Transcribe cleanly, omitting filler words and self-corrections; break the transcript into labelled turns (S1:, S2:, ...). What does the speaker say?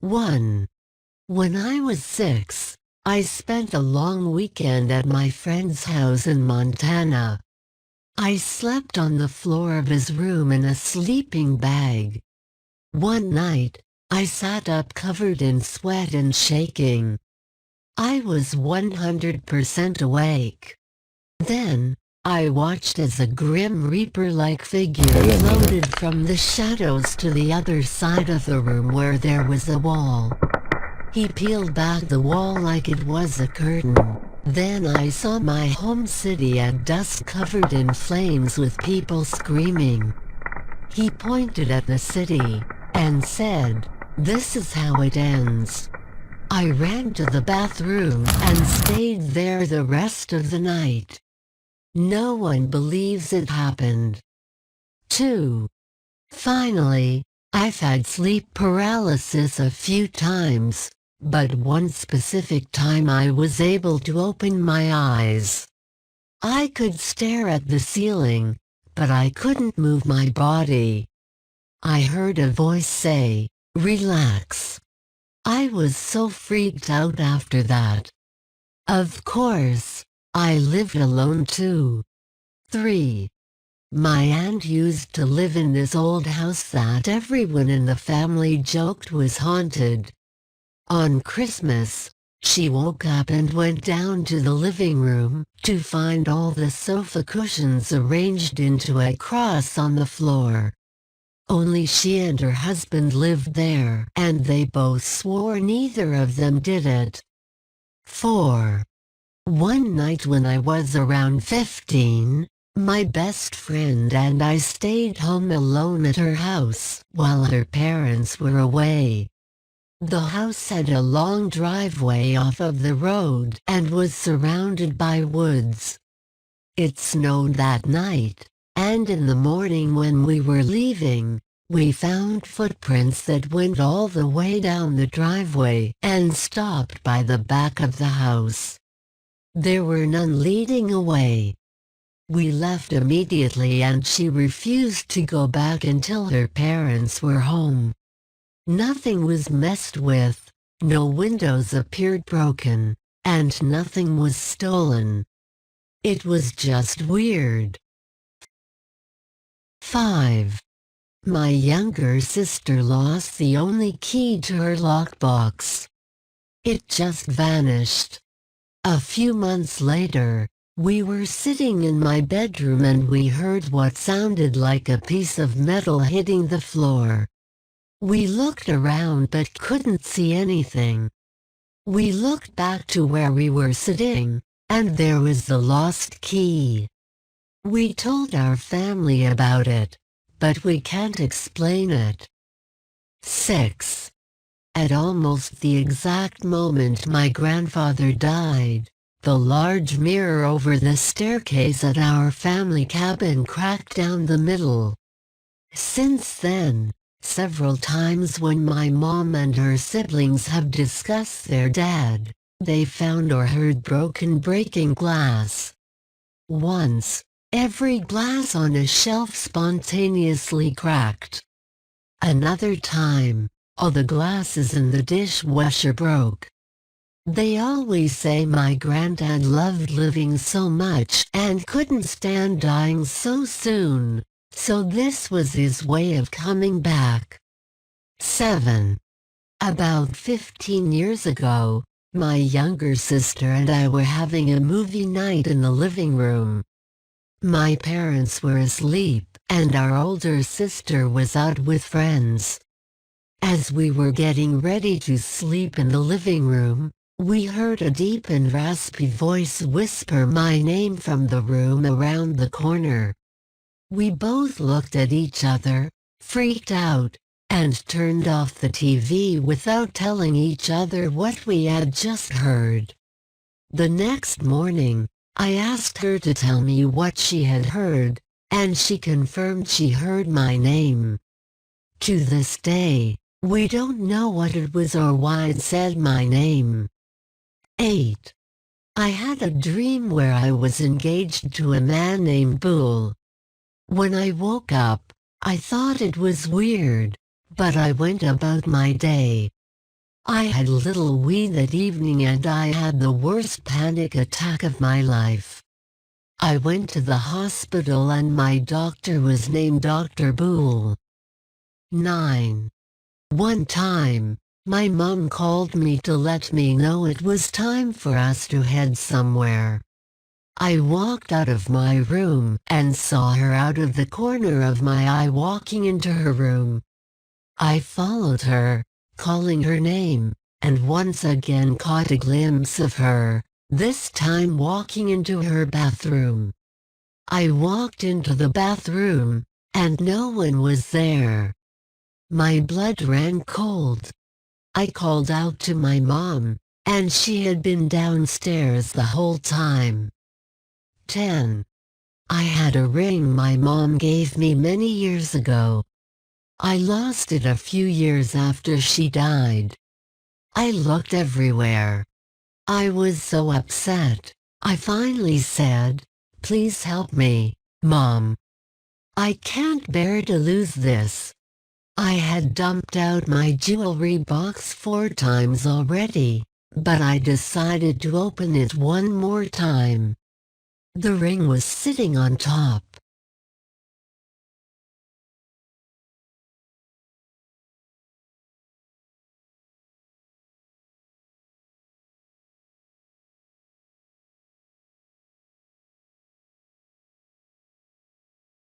S1: 1. When I was 6, I spent a long weekend at my friend's house in Montana. I slept on the floor of his room in a sleeping bag. One night, I sat up covered in sweat and shaking. I was 100% awake. Then, I watched as a grim reaper-like figure floated from the shadows to the other side of the room where there was a wall. He peeled back the wall like it was a curtain. Then I saw my home city at dusk covered in flames with people screaming. He pointed at the city and said, "This is how it ends." I ran to the bathroom and stayed there the rest of the night. No one believes it happened. 2. Finally, I've had sleep paralysis a few times, but one specific time I was able to open my eyes. I could stare at the ceiling, but I couldn't move my body. I heard a voice say, "Relax." I was so freaked out after that. Of course, I lived alone too. 3. My aunt used to live in this old house that everyone in the family joked was haunted. On Christmas, she woke up and went down to the living room to find all the sofa cushions arranged into a cross on the floor. Only she and her husband lived there, and they both swore neither of them did it. 4. One night when I was around 15, my best friend and I stayed home alone at her house while her parents were away. The house had a long driveway off of the road and was surrounded by woods. It snowed that night, and in the morning when we were leaving, we found footprints that went all the way down the driveway and stopped by the back of the house. There were none leading away. We left immediately and she refused to go back until her parents were home. Nothing was messed with, no windows appeared broken, and nothing was stolen. It was just weird. 5. My younger sister lost the only key to her lockbox. It just vanished. A few months later, we were sitting in my bedroom and we heard what sounded like a piece of metal hitting the floor. We looked around but couldn't see anything. We looked back to where we were sitting, and there was the lost key. We told our family about it, but we can't explain it. 6. At almost the exact moment my grandfather died, the large mirror over the staircase at our family cabin cracked down the middle. Since then, several times when my mom and her siblings have discussed their dad, they found or heard breaking glass. Once, every glass on a shelf spontaneously cracked. Another time, all the glasses in the dishwasher broke. They always say my granddad loved living so much and couldn't stand dying so soon, so this was his way of coming back. 7. About 15 years ago, my younger sister and I were having a movie night in the living room. My parents were asleep, and our older sister was out with friends. As we were getting ready to sleep in the living room, we heard a deep and raspy voice whisper my name from the room around the corner. We both looked at each other, freaked out, and turned off the TV without telling each other what we had just heard. The next morning, I asked her to tell me what she had heard, and she confirmed she heard my name. To this day, we don't know what it was or why it said my name. 8. I had a dream where I was engaged to a man named Boole. When I woke up, I thought it was weird, but I went about my day. I had little weed that evening and I had the worst panic attack of my life. I went to the hospital and my doctor was named Dr. Boole. 9. One time, my mom called me to let me know it was time for us to head somewhere. I walked out of my room and saw her out of the corner of my eye walking into her room. I followed her, calling her name, and once again caught a glimpse of her, this time walking into her bathroom. I walked into the bathroom, and no one was there. My blood ran cold. I called out to my mom, and she had been downstairs the whole time. 10. I had a ring my mom gave me many years ago. I lost it a few years after she died. I looked everywhere. I was so upset. I finally said, "Please help me, Mom. I can't bear to lose this." I had dumped out my jewelry box 4 times already, but I decided to open it one more time. The ring was sitting on top,